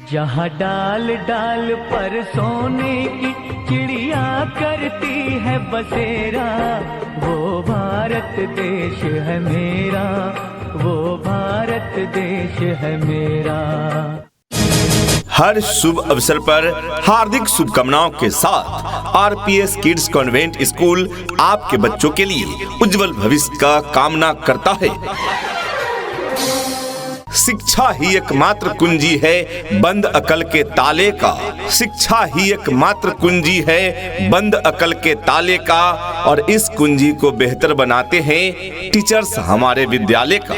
जहाँ डाल डाल पर सोने की चिड़िया करती है बसेरा, वो भारत देश है मेरा, वो भारत देश है मेरा। हर शुभ अवसर पर हार्दिक शुभकामनाओं के साथ आरपीएस किड्स कॉन्वेंट स्कूल आपके बच्चों के लिए उज्जवल भविष्य का कामना करता है। शिक्षा ही एकमात्र कुंजी है बंद अकल के ताले का, शिक्षा ही एकमात्र कुंजी है बंद अकल के ताले का, और इस कुंजी को बेहतर बनाते हैं टीचर्स हमारे विद्यालय का।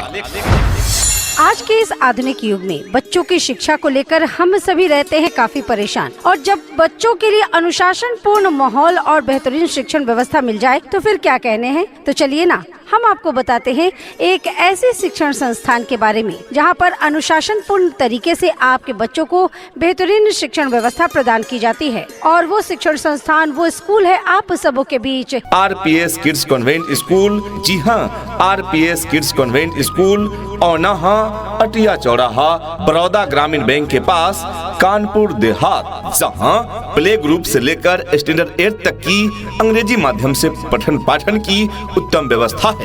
आज के इस आधुनिक युग में बच्चों की शिक्षा को लेकर हम सभी रहते हैं काफी परेशान, और जब बच्चों के लिए अनुशासन पूर्ण माहौल और बेहतरीन शिक्षण व्यवस्था मिल जाए तो फिर क्या कहने हैं। तो चलिए ना, हम आपको बताते हैं एक ऐसे शिक्षण संस्थान के बारे में जहां पर अनुशासन पूर्ण तरीके से आपके बच्चों को बेहतरीन शिक्षण व्यवस्था प्रदान की जाती है, और वो शिक्षण संस्थान, वो स्कूल है आप सबों के बीच आरपीएस किड्स कॉन्वेंट स्कूल। जी हाँ, आरपीएस किड्स कॉन्वेंट स्कूल औनाहा अटिया चौराहा बड़ौदा ग्रामीण बैंक के पास कानपुर देहात, जहाँ प्ले ग्रुप से लेकर स्टैंडर्ड 8 तक की अंग्रेजी माध्यम से पठन पाठन की उत्तम व्यवस्था है।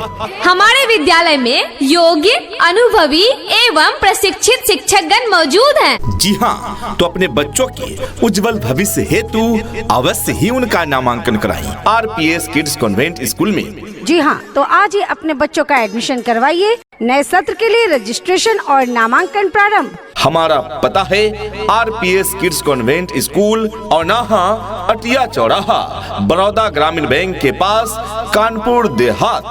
हमारे विद्यालय में योग्य, अनुभवी एवं प्रशिक्षित शिक्षकगण मौजूद हैं। जी हाँ, तो अपने बच्चों के उज्जवल भविष्य हेतु अवश्य ही उनका नामांकन कराएं आरपीएस किड्स कॉन्वेंट स्कूल में। जी हाँ, तो आज ही अपने बच्चों का एडमिशन करवाइए। नए सत्र के लिए रजिस्ट्रेशन और नामांकन प्रारंभ। हमारा पता है आरपीएस किड्स कॉन्वेंट स्कूल औनाहा अटिया चौराहा बड़ौदा ग्रामीण बैंक के पास कानपुर देहात।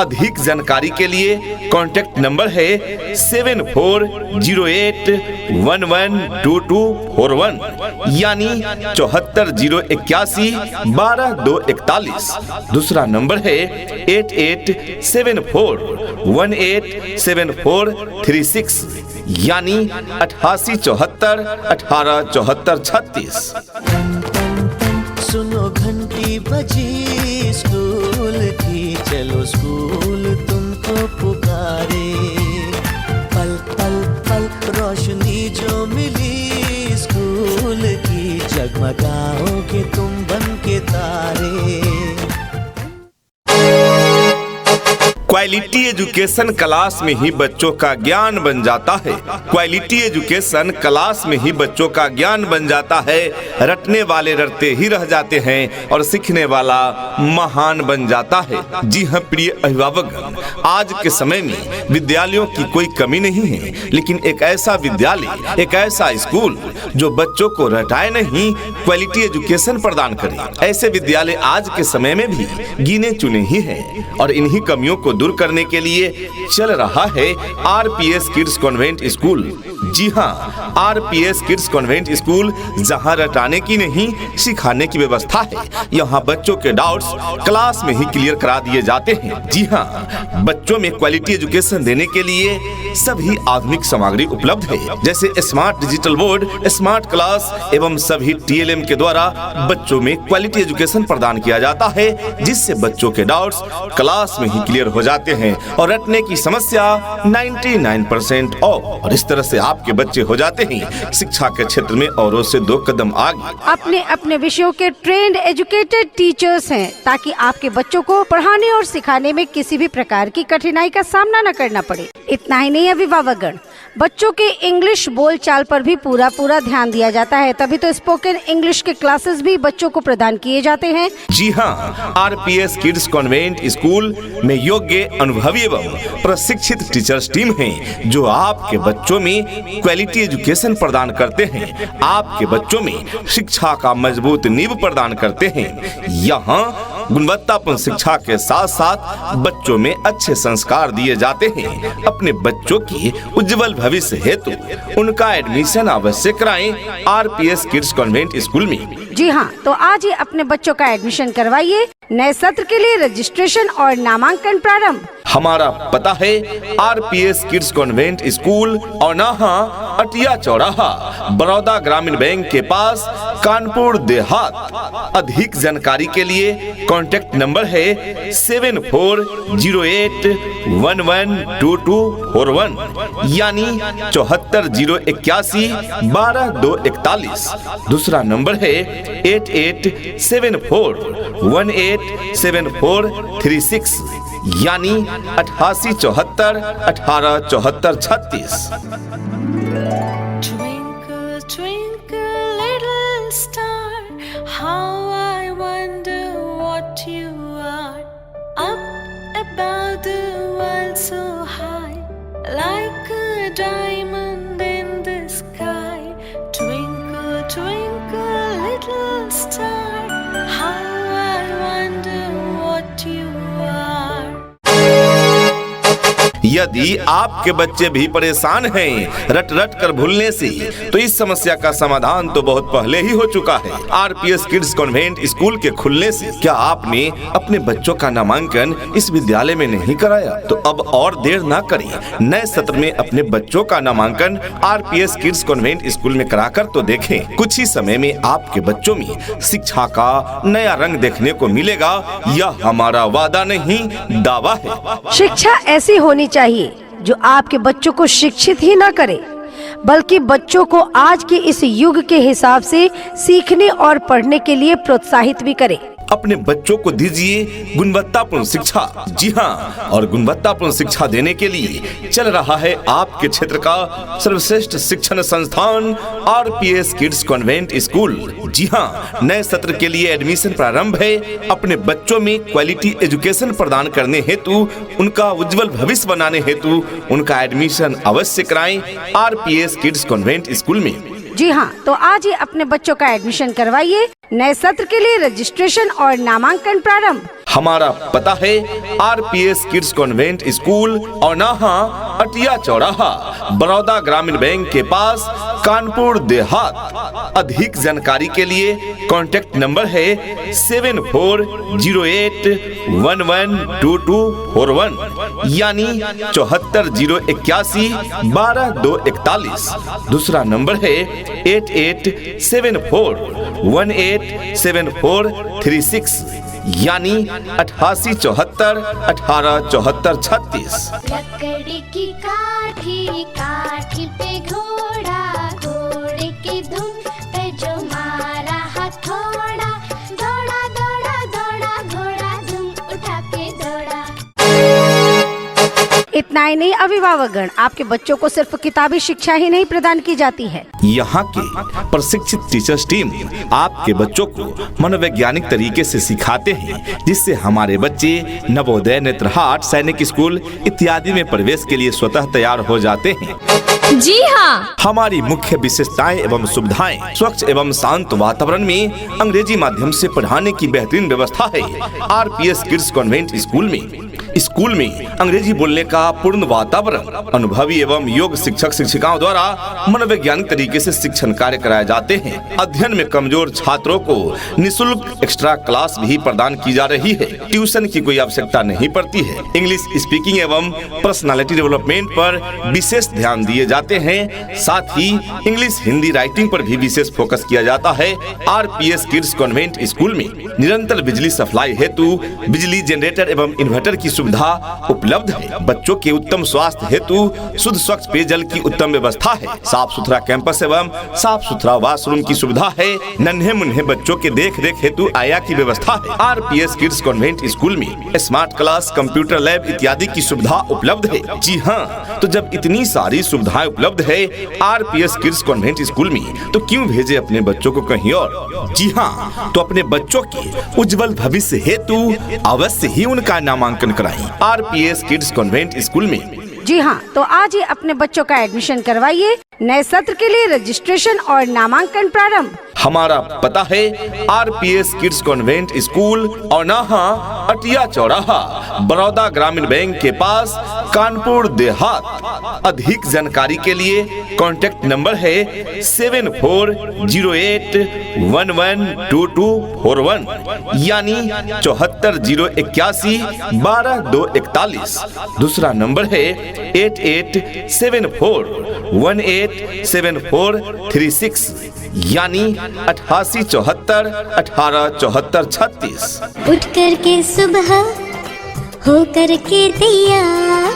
अधिक जानकारी के लिए कॉन्टेक्ट नंबर है 7408112241, यानी 740181 दूसरा नंबर है 8874187436, यानी 8874187436। सुनो घंटी बजी स्कूल की, चलो स्कूल तुमको पुकारे। पल पल पल रोशनी जो मिली स्कूल की, जगमगाओगे तुम बन के तारे। क्वालिटी एजुकेशन क्लास में ही बच्चों का ज्ञान बन जाता है। क्वालिटी एजुकेशन क्लास में ही बच्चों का ज्ञान बन जाता है। रटने वाले रटते ही रह जाते हैं और सीखने वाला महान बन जाता है। जी हाँ प्रिय अभिभावक, आज के समय में विद्यालयों की कोई कमी नहीं है, लेकिन एक ऐसा विद्यालय, एक ऐसा स्कूल जो बच्चों को रटाए नहीं, क्वालिटी एजुकेशन प्रदान करे, ऐसे विद्यालय आज के समय में भी गिने चुने ही हैं। और इन्हीं कमियों को दूर करने के लिए चल रहा है आरपीएस किड्स कॉन्वेंट स्कूल। जी हाँ, आरपीएस किड्स कॉन्वेंट स्कूल जहाँ रटाने की नहीं, सिखाने की व्यवस्था है। यहाँ बच्चों के डाउट्स क्लास में ही क्लियर करा दिए जाते हैं। जी हाँ, बच्चों में क्वालिटी एजुकेशन देने के लिए सभी आधुनिक सामग्री उपलब्ध है, जैसे smart digital board, smart class एवं सभी टीएलएम के द्वारा बच्चों में क्वालिटी एजुकेशन प्रदान किया जाता है, जिससे बच्चों के डाउट्स क्लास में ही क्लियर हो जाते हैं और रटने की समस्या 99% और इस तरह से आपके बच्चे हो जाते हैं शिक्षा के क्षेत्र में औरों से 2 कदम आगे। अपने अपने विषयों के ट्रेंड एजुकेटेड टीचर्स हैं, ताकि आपके बच्चों को पढ़ाने और सिखाने में किसी भी प्रकार की कठिनाई का सामना न करना पड़े। इतना ही नहीं, अभिभावकगण, बच्चों के इंग्लिश बोलचाल पर भी पूरा ध्यान दिया जाता है, तभी तो स्पोकन इंग्लिश के क्लासेस भी बच्चों को प्रदान किए जाते हैं। जी हाँ, आरपीएस किड्स कॉन्वेंट स्कूल में योग्य, अनुभवी एवं प्रशिक्षित टीचर्स टीम है, जो आपके बच्चों में क्वालिटी एजुकेशन प्रदान करते हैं, आपके बच्चों में शिक्षा का मजबूत नींव प्रदान करते हैं। यहाँ गुणवत्तापूर्ण शिक्षा के साथ साथ बच्चों में अच्छे संस्कार दिए जाते हैं। अपने बच्चों की उज्जवल भविष्य हेतु उनका एडमिशन अवश्य कराएं आरपीएस किड्स कॉन्वेंट स्कूल में। जी हाँ, तो आज ही अपने बच्चों का एडमिशन करवाइए। नए सत्र के लिए रजिस्ट्रेशन और नामांकन प्रारंभ। हमारा पता है आरपीएस किड्स कॉन्वेंट स्कूल औनाहा अटिया चौराहा बड़ौदा ग्रामीण बैंक के पास कानपुर देहात। अधिक जानकारी के लिए कॉन्टैक्ट नंबर है 7408112241 यानी 740181 दूसरा नंबर है 8874187436 यानी 8874187436। Twinkle, twinkle, little star, how I wonder what you are. Up above the world so high, like a diamond in the sky. Twinkle, twinkle, little star, how I wonder what you are. यदि आपके बच्चे भी परेशान हैं रट रट कर भूलने से, तो इस समस्या का समाधान तो बहुत पहले ही हो चुका है। आरपीएस किड्स कॉन्वेंट स्कूल के खुलने से क्या आपने अपने बच्चों का नामांकन इस विद्यालय में नहीं कराया? तो अब और देर ना करें, नए सत्र में अपने बच्चों का नामांकन आरपीएस किड्स कॉन्वेंट स्कूल में कराकर तो देखें। कुछ ही समय में आपके बच्चों में शिक्षा का नया रंग देखने को मिलेगा। यह हमारा वादा नहीं, दावा है। शिक्षा ऐसी होनी चाहिए जो आपके बच्चों को शिक्षित ही न करे, बल्कि बच्चों को आज के इस युग के हिसाब से सीखने और पढ़ने के लिए प्रोत्साहित भी करे। अपने बच्चों को दीजिए गुणवत्तापूर्ण शिक्षा। जी हाँ, और गुणवत्तापूर्ण शिक्षा देने के लिए चल रहा है आपके क्षेत्र का सर्वश्रेष्ठ शिक्षण संस्थान आरपीएस किड्स कॉन्वेंट स्कूल। जी हाँ, नए सत्र के लिए एडमिशन प्रारंभ है। अपने बच्चों में क्वालिटी एजुकेशन प्रदान करने हेतु, उनका उज्जवल भविष्य बनाने हेतु उनका एडमिशन अवश्य कराएं आरपीएस किड्स कॉन्वेंट स्कूल में। जी हाँ, तो आज ही अपने बच्चों का एडमिशन करवाइए। नए सत्र के लिए रजिस्ट्रेशन और नामांकन प्रारंभ। हमारा पता है आरपीएस किड्स कॉन्वेंट स्कूल, औनाहा अटिया चौराहा, बड़ौदा ग्रामीण बैंक के पास, कानपुर देहात। अधिक जानकारी के लिए कॉन्टैक्ट नंबर है 7408112241 यानी 740181 दूसरा नंबर है 8874187436 यानी 8874187436। लकड़ी की काठी, काठी पे घोड़ा, घोड़े की धुन पे जो मारा हथौड़ा, दौड़ा दौड़ा दौड़ा घोड़ा धुन उठा के दौड़ा। इतना ही नहीं, अभिभावकगण, आपके बच्चों को सिर्फ किताबी शिक्षा ही नहीं प्रदान की जाती है। यहाँ के प्रशिक्षित टीचर्स टीम आपके बच्चों को मनोवैज्ञानिक तरीके से सिखाते हैं, जिससे हमारे बच्चे नवोदय, नेत्रहाट, सैनिक स्कूल इत्यादि में प्रवेश के लिए स्वतः तैयार हो जाते हैं। जी हाँ, हमारी मुख्य विशेषताएं एवं सुविधाएं स्वच्छ एवं शांत वातावरण में अंग्रेजी माध्यम से पढ़ाने की बेहतरीन व्यवस्था है। आरपीएस किड्स कॉन्वेंट स्कूल में अंग्रेजी बोलने का पूर्ण वातावरण, अनुभवी एवं योग्य शिक्षक शिक्षिकाओं द्वारा मनोवैज्ञानिक तरीके से शिक्षण कार्य कराए जाते हैं। अध्ययन में कमजोर छात्रों को निःशुल्क एक्स्ट्रा क्लास भी प्रदान की जा रही है। ट्यूशन की कोई आवश्यकता नहीं पड़ती है। इंग्लिश स्पीकिंग एवं पर्सनालिटी डेवलपमेंट पर विशेष ध्यान दिए जाते हैं। साथ ही इंग्लिश हिंदी राइटिंग पर भी विशेष फोकस किया जाता है। आरपीएस किड्स कॉन्वेंट स्कूल में निरंतर बिजली सप्लाई हेतु बिजली जनरेटर एवं इन्वर्टर की सुविधा उपलब्ध है। बच्चों के उत्तम स्वास्थ्य हेतु शुद्ध स्वच्छ पेयजल की उत्तम व्यवस्था है। साफ सुथरा कैंपस एवं साफ सुथरा वॉशरूम की सुविधा है। नन्हे मुन्हे बच्चों के देख रेख हेतु आया की व्यवस्था है। आरपीएस किड्स कॉन्वेंट स्कूल में स्मार्ट क्लास, कंप्यूटर लैब इत्यादि की सुविधा उपलब्ध है। जी हाँ, तो जब इतनी सारी सुविधाएं उपलब्ध है आरपीएस किड्स कॉन्वेंट स्कूल में, तो क्यों भेजे अपने बच्चों को कहीं और? जी हाँ, तो अपने बच्चों के उज्जवल भविष्य हेतु अवश्य ही उनका नामांकन कराएं आरपीएस किड्स कॉन्वेंट स्कूल में। जी हाँ, तो आज ही अपने बच्चों का एडमिशन करवाइए। नए सत्र के लिए रजिस्ट्रेशन और नामांकन प्रारंभ। हमारा पता है आरपीएस किड्स कॉन्वेंट स्कूल, औनाहा अटिया चौराहा, बड़ौदा ग्रामीण बैंक के पास, कानपुर देहात। अधिक जानकारी के लिए कॉन्टैक्ट नंबर है 7408112241 यानी 740181 12241। दूसरा नंबर है 1874 यानी 8874187436। उठ करके सुबह हो करके तैयार,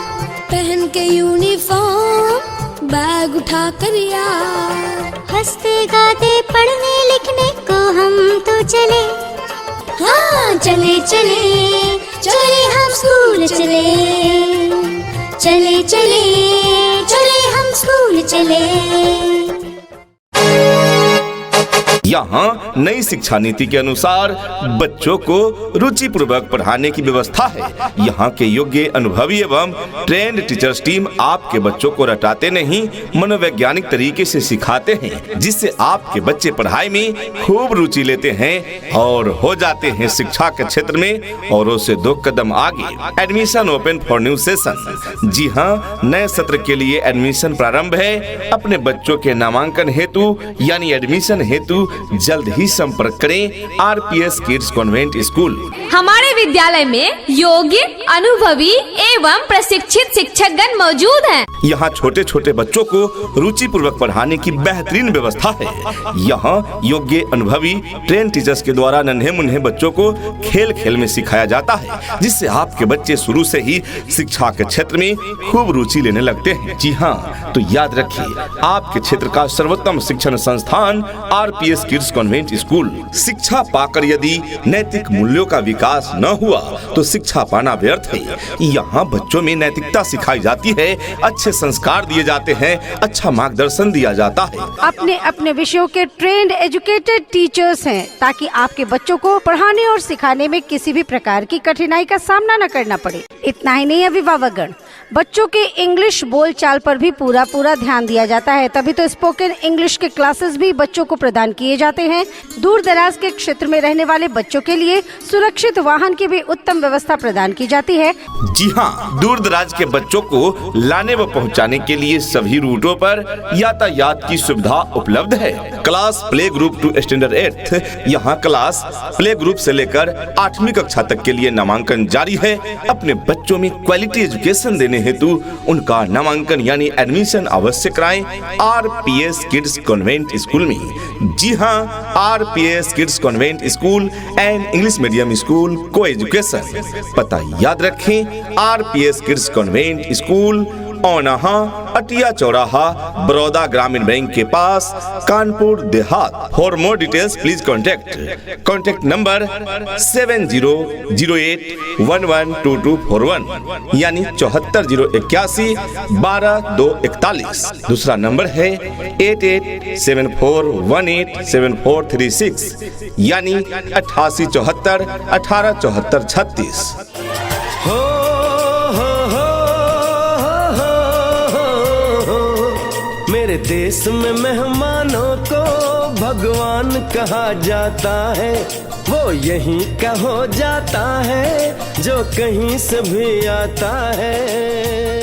पहन के यूनिफॉर्म बैग उठा कर यार, हंसते गाते पढ़ने लिखने को हम तो चले, हाँ चले चले चले हम स्कूल चले, चले चले चले हम स्कूल चले। यहाँ नई शिक्षा नीति के अनुसार बच्चों को रुचिपूर्वक पढ़ाने की व्यवस्था है। यहाँ के योग्य, अनुभवी एवं ट्रेंड टीचर्स टीम आपके बच्चों को रटाते नहीं, मनोवैज्ञानिक तरीके से सिखाते हैं, जिससे आपके बच्चे पढ़ाई में खूब रुचि लेते हैं और हो जाते हैं शिक्षा के क्षेत्र में औरों से 2 कदम आगे। Admission open for new session. जी हाँ, नए सत्र के लिए एडमिशन प्रारंभ है। अपने बच्चों के नामांकन हेतु यानी एडमिशन हेतु जल्द ही संपर्क करें RPS किड्स कॉन्वेंट स्कूल। हमारे विद्यालय में योग्य, अनुभवी एवं प्रशिक्षित शिक्षकगण मौजूद हैं। यहाँ छोटे छोटे बच्चों को रुचि पूर्वक पढ़ाने की बेहतरीन व्यवस्था है। यहाँ योग्य, अनुभवी ट्रेन टीचर्स के द्वारा नन्हे मुन्ने बच्चों को खेल खेल में सिखाया जाता है, जिससे आपके बच्चे शुरू से ही शिक्षा के क्षेत्र में खूब रुचि लेने लगते हैं। जी हाँ, तो याद रखिए, आपके क्षेत्र का सर्वोत्तम शिक्षण संस्थान RPS किड्स कॉन्वेंट स्कूल। शिक्षा पाकर यदि नैतिक मूल्यों का विकास न हुआ तो शिक्षा पाना व्यर्थ है। यहाँ बच्चों में नैतिकता सिखाई जाती है, अच्छे संस्कार दिए जाते हैं, अच्छा मार्गदर्शन दिया जाता है। अपने अपने विषयों के ट्रेंड एजुकेटेड टीचर्स हैं, ताकि आपके बच्चों को पढ़ाने और सिखाने में किसी भी प्रकार की कठिनाई का सामना न करना पड़े। इतना ही नहीं, अभिभावकगण, बच्चों के इंग्लिश बोल चाल पर भी पूरा ध्यान दिया जाता है। तभी तो स्पोकन इंग्लिश के क्लासेस भी बच्चों को प्रदान किए जाते हैं। दूर दराज के क्षेत्र में रहने वाले बच्चों के लिए सुरक्षित वाहन की भी उत्तम व्यवस्था प्रदान की जाती है। जी हाँ, दूर दराज के बच्चों को लाने व पहुंचाने के लिए सभी रूटों पर यातायात की सुविधा उपलब्ध है। Class play group to standard 8। यहाँ क्लास प्ले ग्रुप से लेकर 8वीं कक्षा तक के लिए नामांकन जारी है। अपने बच्चों में क्वालिटी एजुकेशन देने हेतु उनका नामांकन यानी एडमिशन अवश्य कराएं RPS किड्स कॉन्वेंट स्कूल में। जी हाँ, RPS kids convent school and English medium school को एजुकेशन। पता याद रखें, RPS किड्स कॉन्वेंट स्कूल, औनाहा, अटिया चौराहा, बड़ौदा ग्रामीण बैंक के पास, Kanpur Dehat. For more details please contact number 7008112241 यानी 740181 12241। दूसरा नंबर है 8874187436 यानी 8874 187436। मेरे देश में मेहमानों को भगवान कहा जाता है, वो यहीं का हो जाता है जो कहीं से भी आता है।